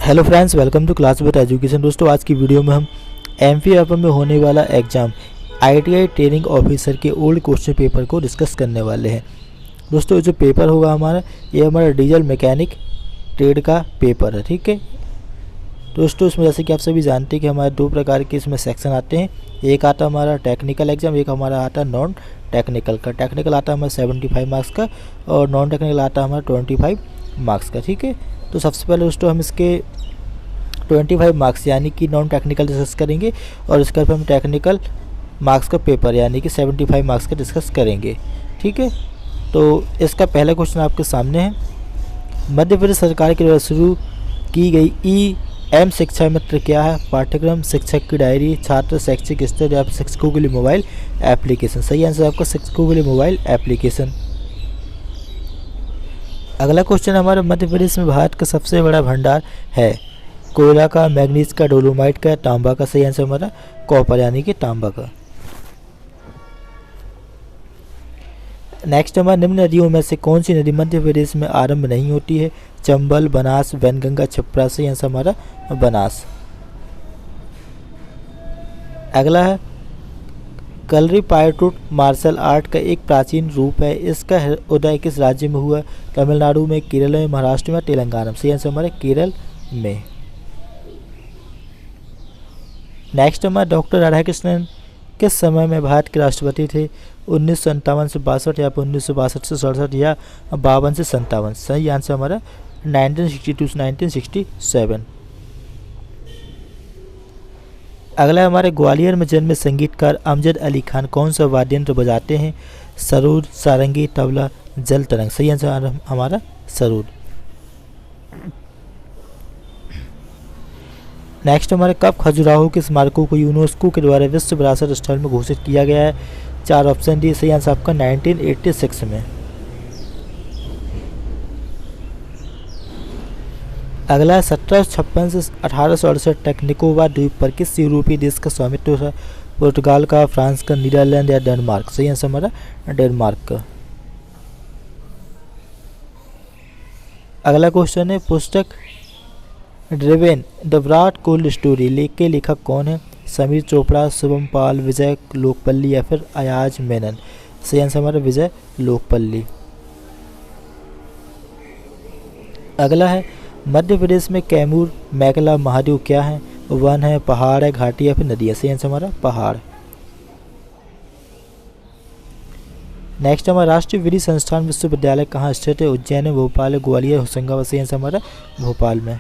Hello friends, welcome to class with education. दोस्तों, आज की वीडियो में हम एमपीएफएम में होने वाला एग्ज़ाम आईटीआई ट्रेनिंग ऑफिसर के ओल्ड क्वेश्चन पेपर को डिस्कस करने वाले हैं। दोस्तों, जो पेपर होगा हमारा, ये हमारा डीजल मैकेनिक ट्रेड का पेपर है। ठीक है दोस्तों, इसमें जैसे कि आप सभी जानते हैं कि हमारे दो प्रकार के इसमें सेक्शन आते हैं। एक आता है हमारा टेक्निकल एग्ज़ाम, एक हमारा आता है नॉन टेक्निकल का। टेक्निकल आता है हमारा 75 मार्क्स का और नॉन टेक्निकल आता है हमारा 25 मार्क्स का। ठीक है, तो सबसे पहले दोस्तों हम इसके 25 मार्क्स यानी कि नॉन टेक्निकल डिस्कस करेंगे और इसके बाद हम टेक्निकल मार्क्स का पेपर यानी कि 75 मार्क्स का डिस्कस करेंगे। ठीक है, तो इसका पहला क्वेश्चन आपके सामने है। मध्य प्रदेश सरकार के द्वारा शुरू की गई EM शिक्षा मित्र क्या है? पाठ्यक्रम, शिक्षक की डायरी, छात्र, शैक्षिक स्तर या शिक्षकों के लिए मोबाइल एप्लीकेशन। सही आंसर आपका शिक्षकों के लिए मोबाइल एप्लीकेशन। अगला क्वेश्चन हमारा, मध्य प्रदेश में भारत का सबसे बड़ा भंडार है? कोयला का, मैग्नीज का, डोलोमाइट का, तांबा का। सही आंसर हमारा कॉपर यानी कि तांबा का। नेक्स्ट हमारा, निम्न नदियों में से कौन सी नदी मध्य प्रदेश में आरंभ नहीं होती है? चंबल, बनास, वैनगंगा, छिप्रा। सही आंसर हमारा बनास। अगला है, कलरी पायटूट मार्शल आर्ट का एक प्राचीन रूप है। इसका उदय किस राज्य में हुआ? तमिलनाडु में, केरल में, महाराष्ट्र में, तेलंगाना में। सही आंसर हमारा केरल में। नेक्स्ट हमारा, डॉक्टर राधाकृष्णन किस समय में भारत के राष्ट्रपति थे? 1957 से 62 या 1962 से 67 या 52 से 57। सही आंसर हमारा 1962 से 1967। अगला हमारे, ग्वालियर में जन्मे संगीतकार अमजद अली खान कौन सा वाद्य यंत्र बजाते हैं? सरूद, सारंगी, तबला, जल तरंग। सही आंसर हमारा सरूद। नेक्स्ट हमारे, कब खजुराहो के स्मारकों को यूनेस्को के द्वारा विश्व विरासत स्थल में घोषित किया गया है? 4 ऑप्शन दी। सही आंसर आपका 1986 में। अगला, 1756 से 1868 तक निकोबार द्वीप पर किस यूरोपीय देश का स्वामित्व था? पुर्तगाल का, फ्रांस का, नीदरलैंड या डेनमार्क। सही आंसर हमारा डेनमार्क का। अगला क्वेश्चन है, पुस्तक driven the Virat Kohli story के लेखक कौन है? समीर चोपड़ा, शुभम पाल, विजय लोकपल्ली या फिर अयाज मेनन। सही आंसर हमारा विजय लोकपल्ली। अगला है, मध्य प्रदेश में कैमूर मैकला महादेव क्या है? वन है, पहाड़ है, घाटी या फिर नदी है। सही आंसर हमारा पहाड़। नेक्स्ट हमारा, राष्ट्रीय विधि संस्थान विश्वविद्यालय कहाँ स्थित है? उज्जैन में, भोपाल है, ग्वालियर, होशंगाबाद। सही आंसर हमारा भोपाल में।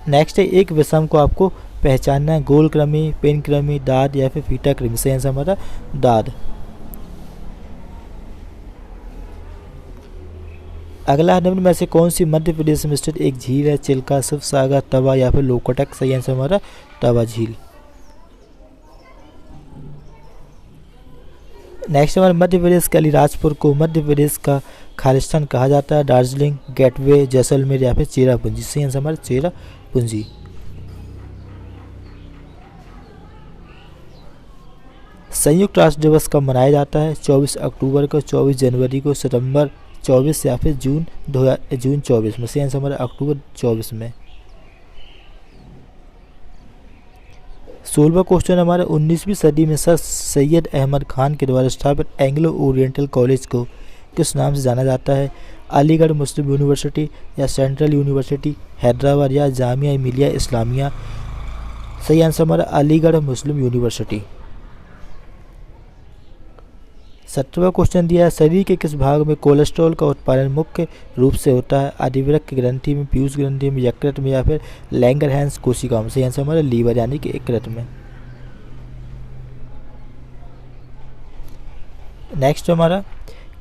नेक्स्ट है, एक विषम को आपको पहचानना है। गोल क्रमी, पेन क्रमी, दाद या फिर फीटा क्रमी। सही आंसर हमारा दाद। अगला, निम्न में से कौन सी मध्य प्रदेश में स्थित एक झील है? चिल्का, शिव सागर, तवा या फिर लोकटक। सही आंसर हमारा तवा झील। नेक्स्ट हमारा, मध्य प्रदेश के अलीराजपुर को मध्य प्रदेश का खालिस्तान कहा जाता है? दार्जिलिंग, गेटवे, जैसलमेर या फिर चेरापूंजी। सही आंसर हमारा चेरापूंजी। संयुक्त राष्ट्र दिवस कब मनाया जाता है? 24 अक्टूबर को, 24 जनवरी को, सितंबर 24 या फिर जून 24 में। सही आंसर हमारा अक्टूबर 24 में। 16वां क्वेश्चन हमारा, 19वीं सदी में सर सैयद अहमद खान के द्वारा स्थापित एंग्लो ओरिएंटल कॉलेज को किस नाम से जाना जाता है? अलीगढ़ मुस्लिम यूनिवर्सिटी या सेंट्रल यूनिवर्सिटी हैदराबाद या जामिया मिलिया इस्लामिया। सही आंसर हमारा अलीगढ़ मुस्लिम यूनिवर्सिटी। 17वां क्वेश्चन दिया है, शरीर के किस भाग में कोलेस्ट्रॉल का उत्पादन मुख्य रूप से होता है? अधिवृक्क ग्रंथि में, पीयूष ग्रंथि में, यकृत में या फिर लैंगरहैंस कोशिका में। सही आंसर हमारा लीवर यानी कि यकृत में। नेक्स्ट हमारा,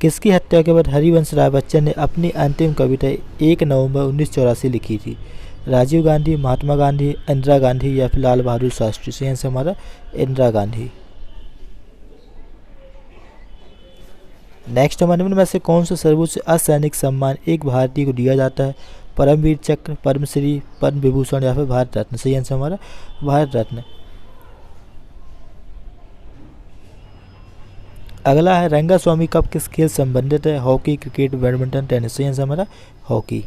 किसकी हत्या के बाद हरिवंश राय बच्चन ने अपनी अंतिम कविता 1 नवंबर 1984 लिखी थी? राजीव गांधी, महात्मा गांधी, इंदिरा गांधी या फिर लाल बहादुर शास्त्री। सही आंसर हमारा इंदिरा गांधी। नेक्स्ट हमारे, निम्न में से कौन सा सर्वोच्च असैनिक सम्मान एक भारतीय को दिया जाता है? परमवीर चक्र, पद्मश्री, पद्म विभूषण या फिर भारत रत्न। सही आंसर हमारा भारत रत्न। अगला है रंगास्वामी कप किस खेल संबंधित है? Hockey, cricket, badminton, tennis. सही आंसर हमारा हॉकी।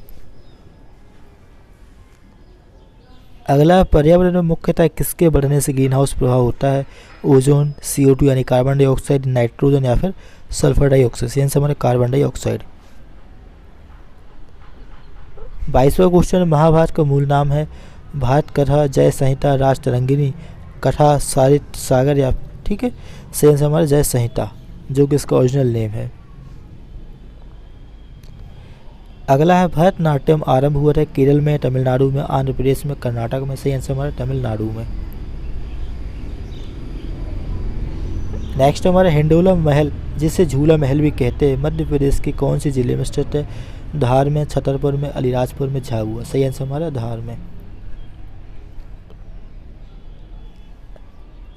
अगला, पर्यावरण में मुख्यतः किसके बढ़ने से ग्रीन हाउस प्रभाव होता है? ओजोन, CO2 यानी कार्बन डाइऑक्साइड, नाइट्रोजन या फिर सल्फर डाइऑक्साइड। यानी हमारे कार्बन डाइऑक्साइड। 22वां क्वेश्चन, महाभारत का मूल नाम है? भारत कथा, जय संहिता, राजतरंगिणी, कथा, सारित सागर या ठीक है सेंस हमारा जय संहिता, जो कि इसका ओरिजिनल नेम है। अगला है, भरतनाट्यम आरंभ हुआ था केरल में, तमिलनाडु में, आंध्र प्रदेश में, कर्नाटक में। सही आंसर हमारा तमिलनाडु में। नेक्स्ट हमारा, हिंडोला महल, जिसे झूला महल भी कहते हैं, मध्य प्रदेश के कौन से जिले में स्थित है? धार में, छतरपुर में, अलीराजपुर में, झाबुआ। सही आंसर हमारा धार में।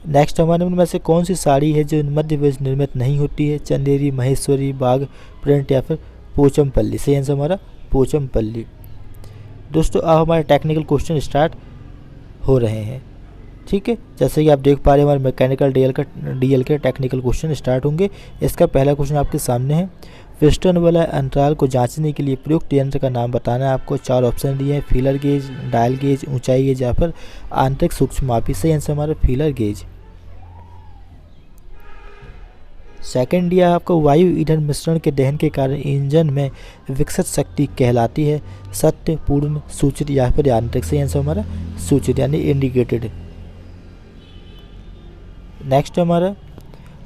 नेक्स्ट हमारे उनमें से कौन सी साड़ी है जो मध्य प्रदेश निर्मित नहीं होती है? चंदेरी, महेश्वरी, बाग प्रिंट या फिर पोचमपल्ली। सही आंसर हमारा पोचमपल्ली। दोस्तों अब हमारे टेक्निकल क्वेश्चन स्टार्ट हो रहे हैं। ठीक है, जैसे कि आप देख पा रहे हैं हमारे मैकेनिकल डीएल के टेक्निकल क्वेश्चन स्टार्ट होंगे। इसका पहला क्वेश्चन आपके सामने है, पिस्टन वाला अंतराल को जांचने के लिए प्रयुक्त यंत्र का नाम बताना है। आपको 4 ऑप्शन दिए हैं, फीलर गेज, डायल गेज, ऊंचाई गेज या फिर आंतरिक सूक्ष्ममापी। सही आंसर हमारा फीलर गेज। सेकंड दिया आपको, वायु ईंधन मिश्रण के दहन के कारण इंजन में विकसित शक्ति कहलाती है? सत्य, पूर्ण, सूचित या फिर यांत्रिक। सही आंसर हमारा सूचित यानी इंडिकेटेड। निष्ठ हमारा,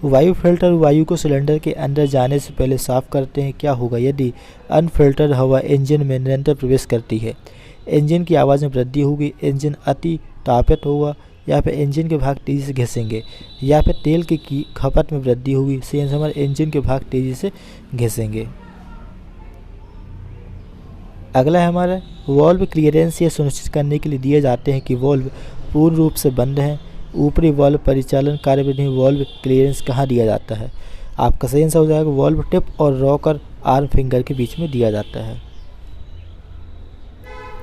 वायु फिल्टर वायु को सिलेंडर के अंदर जाने से पहले साफ करते हैं। क्या होगा यदि अनफिल्टर हवा इंजन में निरंतर प्रवेश करती है? इंजन की आवाज़ में वृद्धि होगी, इंजन अति तापित होगा या फिर इंजन के भाग तेज़ी से घिसेंगे या फिर तेल की खपत में वृद्धि होगी। सही आंसर हमारे इंजन के भाग तेज़ी से घिसेंगे। अगला है हमारा, वॉल्व क्लियरेंस ये सुनिश्चित करने के लिए दिए जाते हैं कि वॉल्व पूर्ण रूप से बंद है। ऊपरी वॉल्व परिचालन कार्यविधि में वॉल्व क्लियरेंस कहाँ दिया जाता है? आपका सही आंसर हो जाएगा वॉल्व टिप और रॉकर आर्म फिंगर के बीच में दिया जाता है।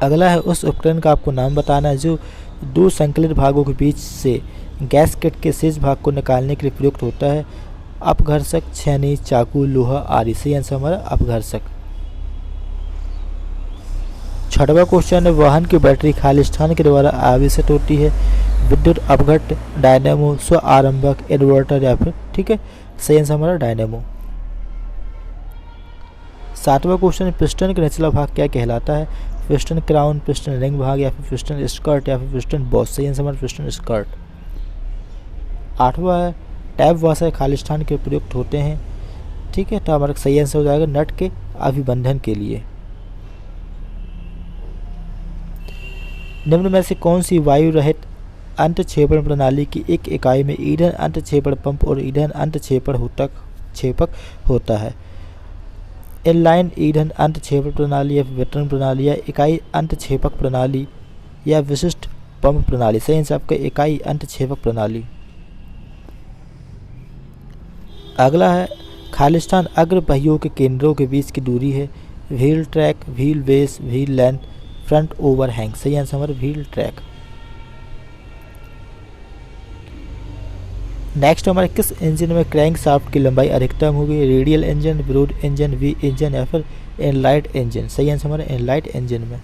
अगला है, उस उपकरण का आपको नाम बताना है जो 2 संकलित भागों के बीच से गैसकेट के शेष भाग को निकालने के लिए प्रयुक्त होता है। अपघर्षक, छेनी, चाकू, लोहा आदि। सही आंसर हमारा अपघर्षक। 6वां क्वेश्चन है, वाहन की बैटरी खालिस्तान के द्वारा आवेशित होती है? विद्युत अपघट्ट, डायनेमो, स्व आरंभक, इन्वर्टर या फिर ठीक है सही आंसर हमारा डायनेमो। 7वां क्वेश्चन, पिस्टन का निचला भाग क्या कहलाता है? पिस्टन क्राउन, पिस्टन रिंग भाग या फिर पिस्टन स्कर्ट या फिर पिस्टन बॉस। सही आंसर हमारा पिस्टन स्कर्ट। 8वां है, टैप वाशर खालिस्तान के प्रयुक्त होते हैं। ठीक है, तो हमारा सही आंसर हो जाएगा नट के अभिबंधन के लिए। निम्न में से कौन सी वायु रहित अंतक्षेपण प्रणाली की एक इकाई में ईंधन अंतक्षेपण पंप और ईंधन अंतक्षेपण छेपक होता है? इनलाइन ईंधन अंतक्षेपण प्रणाली या वितरण प्रणाली या इकाई अंतक्षेपक प्रणाली या विशिष्ट पंप प्रणाली। सही आंसर आपका इकाई अंतक्षेपक प्रणाली। अगला है, खालिस्तान अग्र पहियों के केंद्रों के बीच की दूरी है? Wheel track, wheel base, wheel length, front overhang. सही आंसर हमारा व्हील ट्रैक। नेक्स्ट हमारे, किस इंजन में क्रैंक शाफ्ट की लंबाई अधिकतम होगी? Radial engine, broad engine, V engine या फिर इनलाइट इंजन। सही आंसर हमारा इनलाइट इंजन में।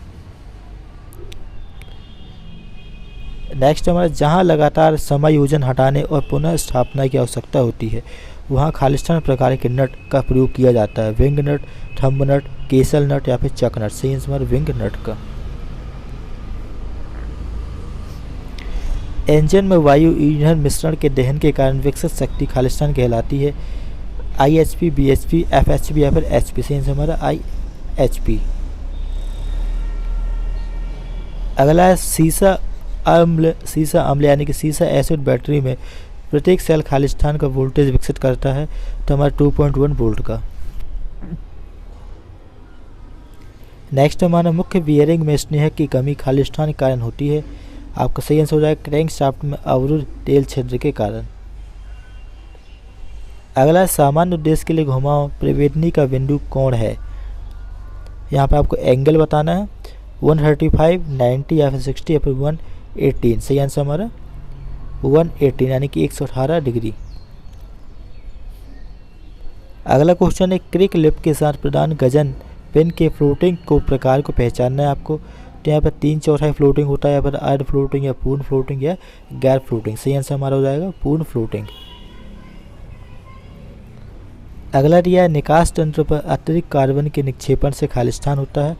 नेक्स्ट हमारा, जहां लगातार समायोजन हटाने और पुनः स्थापना की आवश्यकता होती है वहां खालिस्तान प्रकार के नट का प्रयोग किया जाता है? विंग नट, थंब नट, केसल नट या फिर चक नट। सही आंसर हमारा विंग नट का। इंजन में वायु ईंधन मिश्रण के दहन के कारण विकसित शक्ति खालिस्तान कहलाती है? IHP, BHP, FHP या फिर HP। सही आंसर हमारा IHP। अगला है, सीसा अम्ल यानी कि सीसा एसिड बैटरी में प्रत्येक सेल खालिस्तान का वोल्टेज विकसित करता है? तो हमारा 2.1 वोल्ट का। नेक्स्ट हमारा, मुख्य बियरिंग में स्नेहक की कमी खालिस्तान के कारण होती है? आपका सही आंसर हो जाएगा क्रैंक शाफ्ट में अवरुद्ध तेल छिद्र के कारण। अगला, सामान्य उद्देश्य के लिए घुमाव प्रवेदनी का बिंदु कौन है? यहाँ पर आपको एंगल बताना है 135, 90 या फिर 60 या फिर 118। सही आंसर हमारा 118 यानी कि 118 डिग्री। अगला क्वेश्चन है, क्रिक लिप के साथ प्रदान गजन पेन के फ्लोटिंग को प्रकार को पहचानना है आपको। तो यहाँ पर 3/4 फ्लोटिंग होता है, यहाँ पर अर्ध फ्लोटिंग या पूर्ण फ्लोटिंग या गैर फ्लोटिंग। सही आंसर हमारा हो जाएगा पूर्ण फ्लोटिंग। अगला दिया है निकास तंत्र पर अतिरिक्त कार्बन के निक्षेपण से खालिस्तान होता है।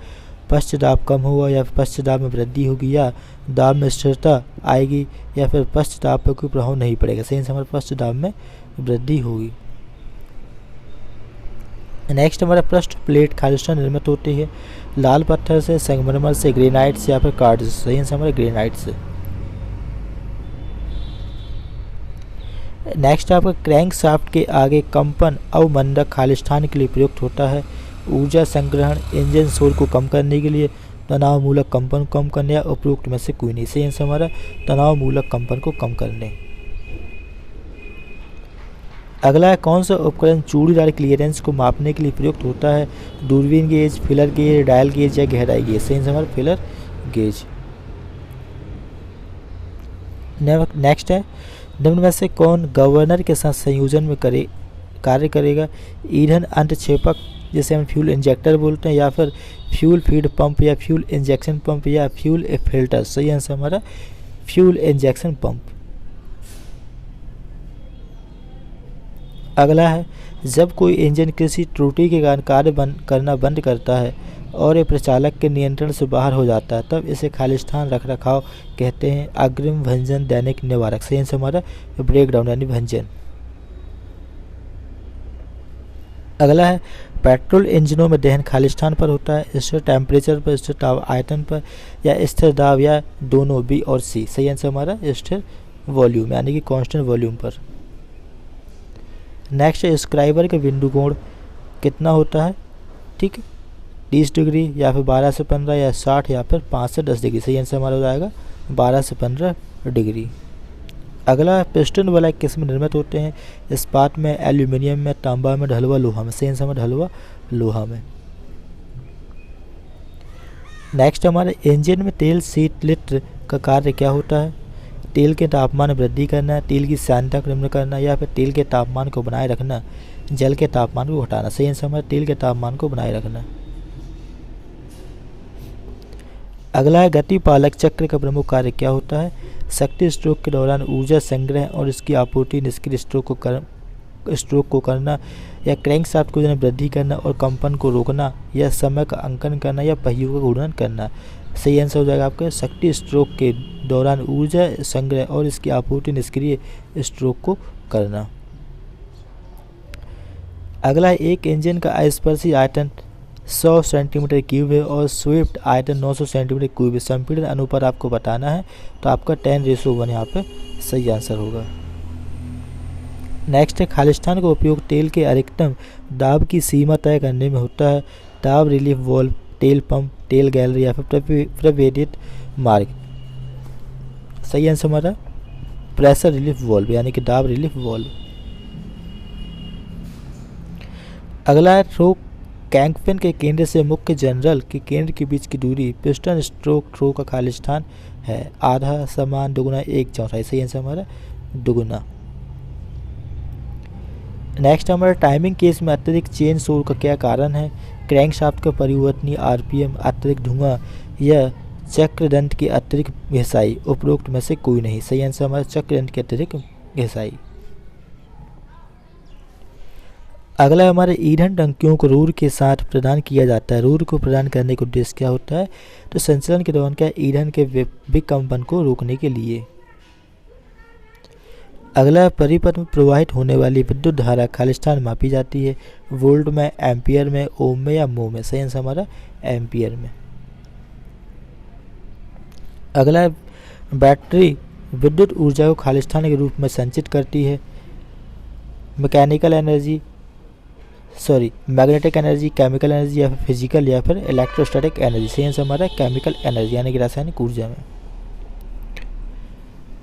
पश्च दाब कम हुआ या पश्च दाब में वृद्धि होगी या दाब में स्थिरता आएगी या फिर पश्च दाब पर कोई प्रभाव नहीं पड़ेगा। सही आंसर हमारे पश्च दाब में वृद्धि होगी। नेक्स्ट हमारा पृष्ठ प्लेट खालिस्तान निर्मित होती है लाल पत्थर से, संगमरमर से, ग्रेनाइट से या फिर कार्ड से। सही आंसर हमारा ग्रेनाइट से। नेक्स्ट आपका क्रैंक शाफ्ट के आगे कंपन अवमंदक खालिस्तान के लिए प्रयुक्त होता है। ऊर्जा संग्रहण, इंजन शोर को कम करने के लिए, तनाव मूलक कंपन को कम करने या उपरोक्त में से कोई नहीं। सही आंसर हमारा तनाव मूलक कंपन को कम करने। अगला है कौन सा उपकरण चूड़ीदार क्लियरेंस को मापने के लिए प्रयुक्त होता है। दूरबीन gauge, filler gauge, dial gauge या गहराई गेज। सही आंसर हमारा फिलर गेज। नेक्स्ट है निम्न में से कौन गवर्नर के साथ संयोजन में कार्य करेगा। ईंधन अंतक्षेपक जिसे हम फ्यूल इंजेक्टर बोलते हैं या फिर फ्यूल फीड पंप या फ्यूल इंजेक्शन पंप या फ्यूल फिल्टर। सही आंसर हमारा फ्यूल इंजेक्शन पंप। अगला है जब कोई इंजन किसी त्रुटि के कारण कार्य करना बंद करता है और ये प्रचालक के नियंत्रण से बाहर हो जाता है तब इसे खालिस्तान रखरखाव कहते हैं। अग्रिम भंजन, दैनिक निवारक। सही आंसर हमारा ब्रेकडाउन यानी भंजन। अगला है पेट्रोल इंजनों में दहन खालिस्तान पर होता है, स्थिर टेम्परेचर पर, स्थिर आयतन पर या स्थिर दाब या दोनों बी और सी। सही आंसर हमारा स्थिर वॉल्यूम यानी कि कांस्टेंट वॉल्यूम पर। नेक्स्ट है स्क्राइबर का बिंदु कोण कितना होता है। ठीक है, 30 डिग्री या फिर 12 से 15 या 60 या फिर 5 से 10 डिग्री। सही आंसर हमारा हो जाएगा 12 से 15 डिग्री। अगला पिस्टन वाला किस में निर्मित होते हैं। इस्पात में, एल्यूमिनियम में, तांबा में, ढलुआ लोहा में। सही आंसर ढलुआ लोहा में। नेक्स्ट हमारे इंजन में तेल शीत लित्र का कार्य क्या होता है। तेल के तापमान में वृद्धि करना, तेल की सांद्रता को निम्न करना या फिर तेल के तापमान को बनाए रखना, जल के तापमान को घटाना। सही आंसर हमारा तेल के तापमान को बनाए रखना। अगला है गति पालक चक्र का प्रमुख कार्य क्या होता है। शक्ति स्ट्रोक के दौरान ऊर्जा संग्रह और इसकी आपूर्ति, निष्क्रिय स्ट्रोक को करना या क्रैंकशाफ्ट को वृद्धि करना और कंपन को रोकना या समय का अंकन करना या पहियों का घूर्णन करना। सही आंसर हो जाएगा आपका शक्ति स्ट्रोक के दौरान ऊर्जा संग्रह और इसकी आपूर्ति, निष्क्रिय स्ट्रोक को करना। अगला है एक इंजन का अस्पर्शी आयतन 100 सेंटीमीटर क्यूब है और स्विफ्ट आयतन 900 सेंटीमीटर क्यूब है। संपीड़न अनुपात आपको बताना है तो आपका 10:1 यहाँ पे सही आंसर होगा। नेक्स्ट है खालिस्तान का उपयोग तेल के अधिकतम दाब की सीमा तय करने में होता है। दाब रिलीफ वाल्व, तेल पंप, तेल गैलरी या फिर प्रवेदित मार्ग। सही आंसर हमारा प्रेशर रिलीफ वाल्व यानी कि दाब रिलीफ वाल्व। अगला है थ्रो कैंकपिन के केंद्र से मुख्य जनरल के केंद्र के बीच की दूरी पिस्टन स्ट्रोक थ्रो का खालिस्तान है। आधा, समान, दुगुना, 1/4। सही आंसर हमारा दुगुना। नेक्स्ट हमारा टाइमिंग केस में अत्यधिक चेन शोर का क्या कारण है। क्रैंकशाफ्ट का परिवर्तनीय आरपीएम, अत्यधिक धुआं या चक्रदंत की अत्यधिक घिसाई। उपरोक्त में से कोई नहीं। सही आंसर हमारा चक्रदंत की अत्यधिक घिसाई। अगला हमारे ईंधन टंकियों को रूर के साथ प्रदान किया जाता है। रूर को प्रदान करने का उद्देश्य क्या होता है। तो संचलन के दौरान क्या ईंधन के विकम्पन को रोकने के लिए। अगला परिपथ में प्रवाहित होने वाली विद्युत धारा खालिस्तान मापी जाती है। वोल्ट में, एम्पियर में, ओम में या मोह में। सही आंसर हमारा एम्पियर में। अगला बैटरी विद्युत ऊर्जा को खालिस्तान के रूप में संचित करती है। मैग्नेटिक एनर्जी, केमिकल एनर्जी या फिर फिजिकल या फिर इलेक्ट्रोस्टैटिक एनर्जी। सही आंसर हमारा केमिकल एनर्जी यानी कि रासायनिक ऊर्जा में।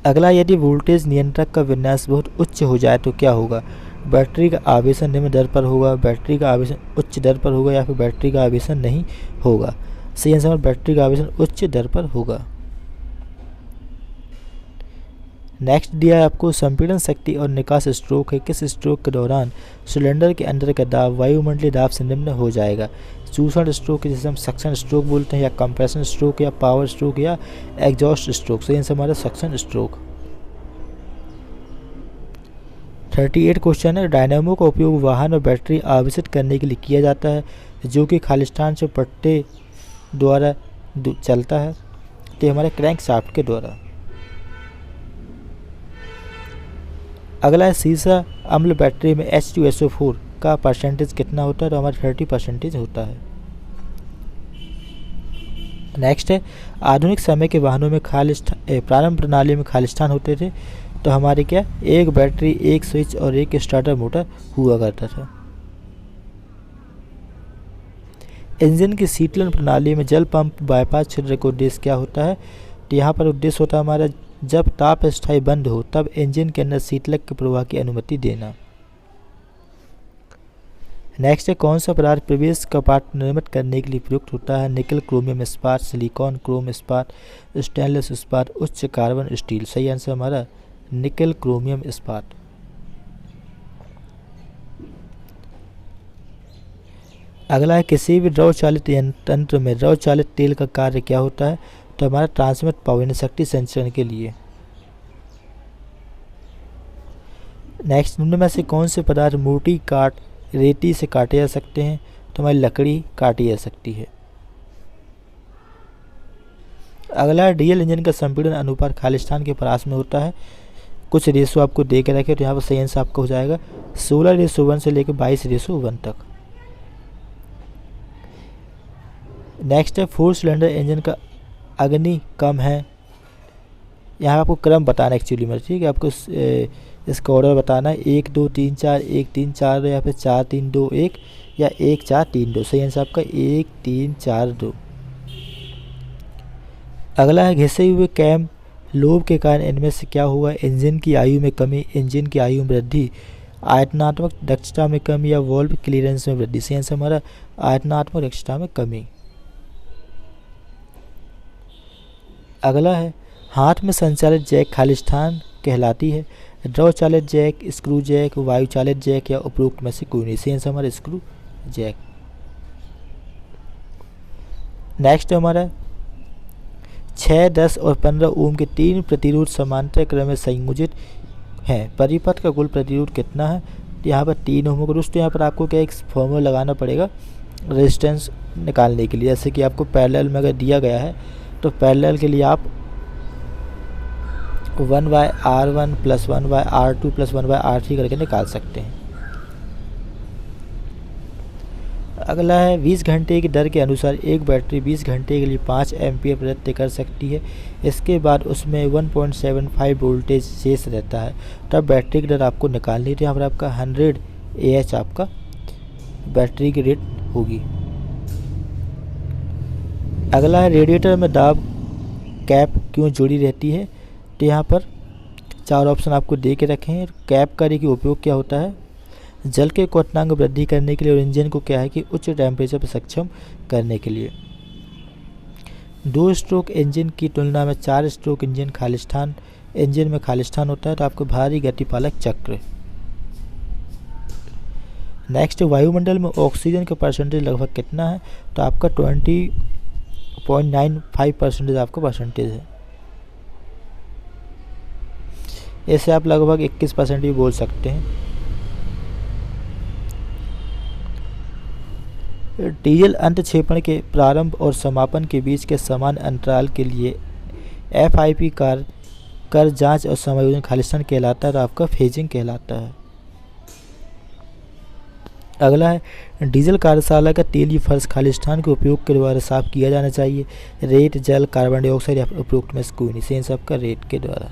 अगला यदि वोल्टेज नियंत्रक का विन्यास बहुत उच्च हो जाए तो क्या होगा। बैटरी का आवेशन निम्न दर पर होगा, बैटरी का आवेशन उच्च दर पर होगा या फिर बैटरी का आवेशन नहीं होगा। सही आंसर बैटरी का आवेशन उच्च दर पर होगा। नेक्स्ट दिया है आपको संपीड़न शक्ति और निकास स्ट्रोक है। किस स्ट्रोक के दौरान सिलेंडर के अंदर का दाब वायुमंडलीय दाब से निम्न हो जाएगा। चूसण स्ट्रोक जिसे हम सक्शन स्ट्रोक बोलते हैं, या कंप्रेशन स्ट्रोक, या पावर स्ट्रोक, या एग्जॉस्ट स्ट्रोक। सही आंसर हमारा सक्शन स्ट्रोक। 38 क्वेश्चन है, डायनामो का उपयोग वाहन और बैटरी आवेशित करने के लिए किया जाता है जो कि खालिस्तान से पट्टे द्वारा चलता है, तो हमारे क्रैंक शाफ्ट के द्वारा। अगला है सीसा अम्ल बैटरी में H2SO4 का परसेंटेज कितना होता है, तो हमारा 30% होता है। नेक्स्ट है, आधुनिक समय के वाहनों में प्रारंभ प्रणाली में खालिस्तान होते थे, तो हमारे क्या, एक बैटरी, एक स्विच और एक स्टार्टर मोटर हुआ करता था। इंजन की शीतलन प्रणाली में जल पंप बाईपास छिद्र का उद्देश्य क्या होता है, तो यहाँ पर उद्देश्य होता है हमारा जब ताप स्थायी बंद हो तब इंजन के अंदर शीतलक के प्रवाह की अनुमति देना। नेक्स्ट है, कौन सा पदार्थ प्रवेश कपाट निर्मित करने के लिए प्रयुक्त होता है, निकल, क्रोमियम इस्पात, सिलिकॉन, क्रोम इस्पात, स्टेनलेस इस्पात, उच्च कार्बन स्टील। सही आंसर हमारा निकल, क्रोमियम इस्पात। अगला है, किसी भी द्रव चालित यंत्र में द्रव चालित तेल का कार्य क्या होता है, तो हमारा ट्रांसमिट पावर शक्ति संचरण के लिए। नेक्स्ट, निम्न में से कौन से पदार्थ मोटी काट रेती से काटे जा सकते हैं, तो हमारी लकड़ी काटी जा सकती है। अगला है, डीजल इंजन का संपीड़न अनुपात खालिस्तान के परास में होता है। कुछ रेशो आपको दे के रखे, तो यहाँ पर सही आंसर आपका हो जाएगा 16:1 से लेकर 22:1 तक। नेक्स्ट है, 4 सिलेंडर इंजन का अग्नि कम है। यहाँ आपको क्रम बताना एक्चुअली में, ठीक है, आपको इसका ऑर्डर बताना है 1 2 3 4, 1 3 4, या फिर 4 3 2 1, या 1 4 3 2। सही आंसर आपका 1 3 4 2। अगला है, घिसे हुए कैम लोब के कारण इनमें से क्या हुआ, इंजन की आयु में कमी, इंजन की आयु में वृद्धि, आयतनात्मक दक्षता में कमी, या वॉल्व क्लियरेंस में वृद्धि। सही आंसर हमारा आयतनात्मक दक्षता में कमी। अगला है, हाथ में संचालित जैक खालिस्तान कहलाती है, द्रव चालित जैक, स्क्रू जैक, वायु चालित जैक, या उपरोक्त में से कोई नहीं। सही आंसर हमारा स्क्रू जैक। नेक्स्ट हमारा 6, 10 और 15 ओम के 3 प्रतिरोध समांतर क्रम में संयोजित हैं, परिपथ का कुल प्रतिरोध कितना है, यहाँ पर 3 ओम होगा। दोस्तों यहाँ पर आपको क्या एक फॉर्मूला लगाना पड़ेगा रेजिस्टेंस निकालने के लिए, जैसे कि आपको पैरेलल में अगर दिया गया है तो पैरेलल के लिए आप 1/R1 + 1/R2 + 1/R3 करके निकाल सकते हैं। अगला है, 20 घंटे की दर के अनुसार एक बैटरी 20 घंटे के लिए 5 एम्पीयर प्रदत्त कर सकती है। इसके बाद उसमें 1.75 वोल्टेज शेष रहता है, तब बैटरी की दर आपको निकालनी है। तो यहाँ पर आपका 100 AH आपका बैटरी की रेट होगी। अगला है, रेडिएटर में दाब कैप क्यों जुड़ी रहती है, तो यहाँ पर 4 ऑप्शन आपको दे के रखे हैं। कैप का देखिए उपयोग क्या होता है, जल के क्वथनांक वृद्धि करने के लिए, और इंजन को क्या है कि उच्च टेम्परेचर पर सक्षम करने के लिए। 2 स्ट्रोक इंजन की तुलना में 4 स्ट्रोक इंजन में खालिस्तान होता है, तो आपको भारी गतिपालक चक्र। नेक्स्ट, वायुमंडल में ऑक्सीजन का परसेंटेज लगभग कितना है, तो आपका 20.95% आपका परसेंटेज है। ऐसे आप लगभग 21% भी बोल सकते हैं। डीजल अंतक्षेपण के प्रारंभ और समापन के बीच के समान अंतराल के लिए FIP कर जांच और समायोजन खालिस्तान कहलाता है, तो आपका फेजिंग कहलाता है। अगला है, डीजल कार्यशाला का तेलीय फर्श खालिस्तान के उपयोग के द्वारा साफ किया जाना चाहिए, रेत, जल, कार्बन डाइऑक्साइड, या उपरोक्त में से कोई नहीं। सही आंसर आपका रेत के द्वारा।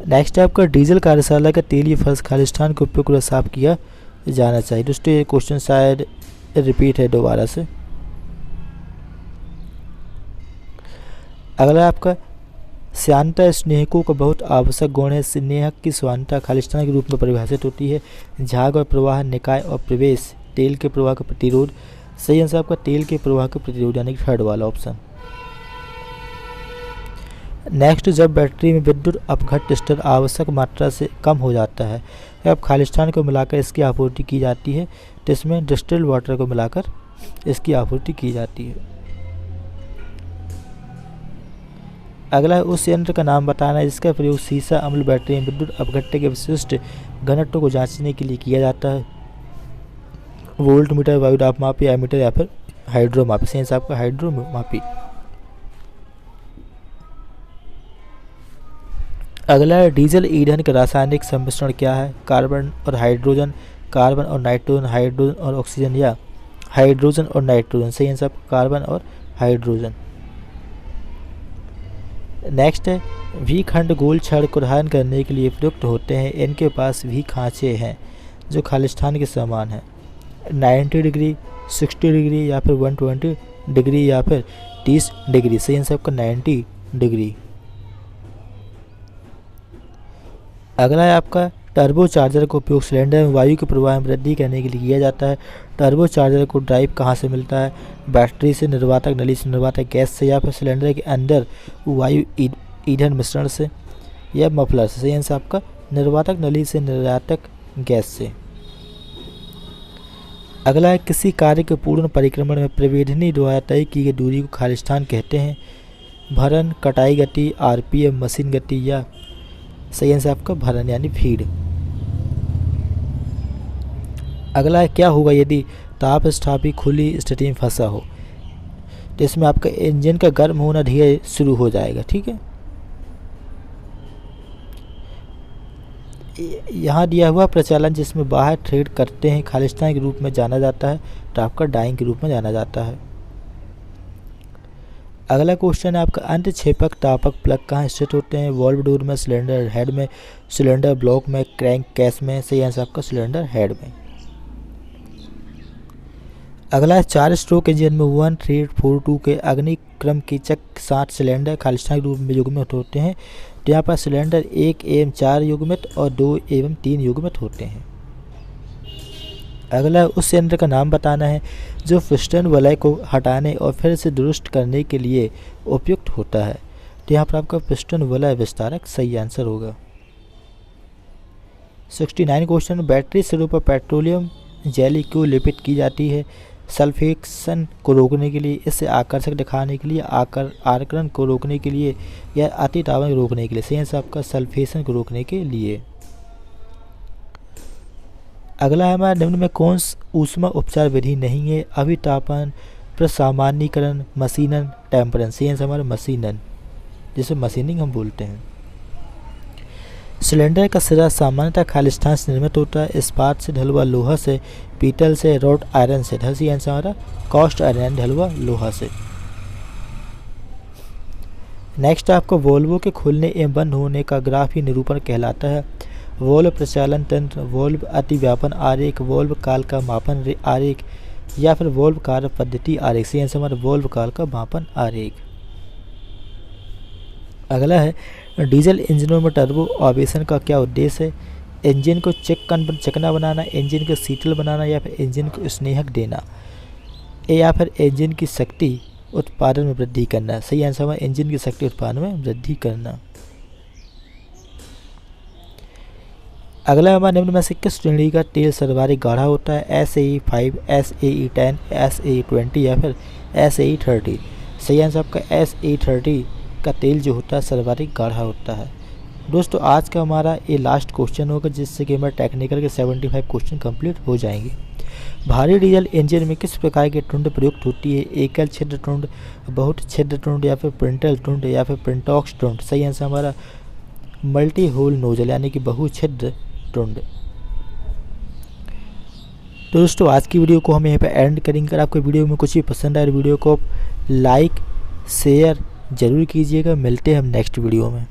नेक्स्ट है आपका, डीजल कार्यशाला का तेलीय फर्श खालिस्तान के उपयोग के द्वारा साफ किया जाना चाहिए। दोस्तों ये क्वेश्चन शायद रिपीट है दोबारा से। अगला आपका, श्यानता स्नेहकों का बहुत आवश्यक गुण है। स्नेहक की श्यानता खालिस्तान के रूप में परिभाषित होती है। झाग और प्रवाह, निकाय और प्रवेश, तेल के प्रवाह का प्रतिरोध। सही आंसर आपका तेल के प्रवाह का प्रतिरोध, यानी कि 3rd वाला ऑप्शन। नेक्स्ट, जब बैटरी में विद्युत अपघट्ट स्तर आवश्यक मात्रा से कम हो जाता है तब खालिस्तान को मिलाकर इसकी आपूर्ति की जाती है, तो इसमें डिस्टिल्ड वाटर को मिलाकर इसकी आपूर्ति की जाती है। अगला है उस यंत्र का नाम बताना जिसका प्रयोग सीसा अम्ल बैटरी में विद्युत अपघट्ट के विशिष्ट घनत्व को जांचने के लिए किया जाता है। वोल्ट मीटर, वायुदाब मापी, एमीटर या फिर हाइड्रोमापी। सेंस आपका हाइड्रोमापी। अगला है डीजल ईंधन का रासायनिक सम्मिश्रण क्या है? कार्बन और हाइड्रोजन, कार्बन और नाइट्रोजन, हाइड्रोजन और ऑक्सीजन या हाइड्रोजन और नाइट्रोजन। सही आंसर कार्बन और हाइड्रोजन। नेक्स्ट है वी खंड गोल छड़ को धारण करने के लिए प्रयुक्त होते हैं। इनके पास वी खांचे हैं जो खालिस्तान के समान है। 90 डिग्री, 60 डिग्री या फिर 120 डिग्री या फिर 30 डिग्री। सही आंसर आपका 90 डिग्री। अगला है आपका टर्बो चार्जर का उपयोग सिलेंडर में वायु के प्रवाह में वृद्धि करने के लिए किया जाता है। टर्बो चार्जर को ड्राइव कहाँ से मिलता है? बैटरी से, निर्वातक नली से, निर्वातक गैस से या फिर सिलेंडर के अंदर वायु ईंधन मिश्रण से या मफलर से। सही आंसर आपका निर्वातक नली से, निर्वातक गैस से। अगला है किसी कार्य के पूर्ण परिक्रमण में प्रवेधनी द्वारा तय की गई दूरी को खालिस्तान कहते हैं। भरण, कटाई गति, आरपीएम, मशीन गति या सही आंसर आपका भरण यानी फीड। अगला है क्या होगा यदि ताप स्थापी खुली स्थिति में फंसा हो? तो इसमें आपका इंजन का गर्म होना धीरे शुरू हो जाएगा। ठीक है, यहाँ दिया हुआ प्रचालन जिसमें बाहर थ्रेड करते हैं खालिस्तान के रूप में जाना जाता है, तो आपका डाइंग के रूप में जाना जाता है। अगला क्वेश्चन है आपका अंतक्षेपक तापक प्लग कहाँ स्थित होते हैं? वॉल्व डोर में, सिलेंडर हेड में, सिलेंडर ब्लॉक में, क्रैंक केस में। सही आंसर आपका सिलेंडर हेड में। अगला है 4 स्ट्रोक इंजन में 1342 के अग्निक्रम की चक्र 7 सिलेंडर खालिस्तान के रूप में युग्मित होते हैं। तो यहाँ पर सिलेंडर 1 एवं 4 युग्मित और 2 एवं 3 युग्मित होते हैं। अगला उस यंत्र का नाम बताना है जो पिस्टन वलय को हटाने और फिर से दुरुस्त करने के लिए उपयुक्त होता है। तो यहाँ पर आपका पिस्टन वलय विस्तारक सही आंसर होगा। 69 क्वेश्चन, बैटरी सिरों पर पेट्रोलियम जेली क्यों लेपित की जाती है? सल्फेक्शन को रोकने के लिए, इसे आकर्षक दिखाने के लिए, आर्करण को रोकने के लिए या अतितापन को रोकने के लिए। सही आंसर आपका सल्फेशन को रोकने के लिए। अगला है हमारा निम्न में कौन ऊष्मा उपचार विधि नहीं है? अभितापन, प्रसामान्यीकरण, मशीनन, टेम्परेंस। सही आंसर हमारा मशीनन, जिसे मशीनिंग हम बोलते हैं। सिलेंडर का सिरा सामान्यतः खालिस्तान से निर्मित होता है। इस्पात से, ढलुआ लोहा से, पीतल से, रॉड आयरन से। सही आंसर हमारा कास्ट आयरन, ढलुआ लोहा से। नेक्स्ट आपको वोल्वो के खुलने एवं बंद होने का ग्राफी निरूपण कहलाता है। वोल्व प्रचालन तंत्र, वोल्व अतिव्यापन आरेख, वोल्व काल का मापन आरेख या फिर वोल्व कार्य पद्धति आरेख। सही आंसर हमारा वोल्व काल का मापन आरेख। अगला है डीजल इंजनों में टर्बो ऑपरेशन का क्या उद्देश्य है? इंजन को चिकना बनाना, इंजन को शीतल बनाना या फिर इंजन को स्नेहक देना या फिर इंजन की शक्ति उत्पादन में वृद्धि करना। सही आंसर हमारा इंजन की शक्ति उत्पादन में वृद्धि करना। अगला हमारा निम्न में से किस श्रेणी का तेल सर्वाधिक गाढ़ा होता है? SAE5, SAE10, SAE20 या फिर SAE30। सही आंसर आपका SAE30 का तेल जो होता है सर्वाधिक गाढ़ा होता है। दोस्तों आज का हमारा ये लास्ट क्वेश्चन होगा जिससे कि हमारे टेक्निकल के 75 क्वेश्चन कंप्लीट हो जाएंगे। भारी डीजल इंजन में किस प्रकार की टुंड प्रयुक्त होती है? एकल छिद्र टुंड, बहुत छिद्र टुंड या फिर प्रिंटल टुंड या फिर प्रिंटॉक्स टुंड। सही आंसर हमारा मल्टी होल नोजल यानी कि बहुछिद्र टुंड। तो दोस्तों आज की वीडियो को हम यहाँ पे एंड करेंगे। अगर आपको वीडियो में कुछ भी पसंद आए वीडियो को लाइक शेयर ज़रूर कीजिएगा। मिलते हैं हम नेक्स्ट वीडियो में।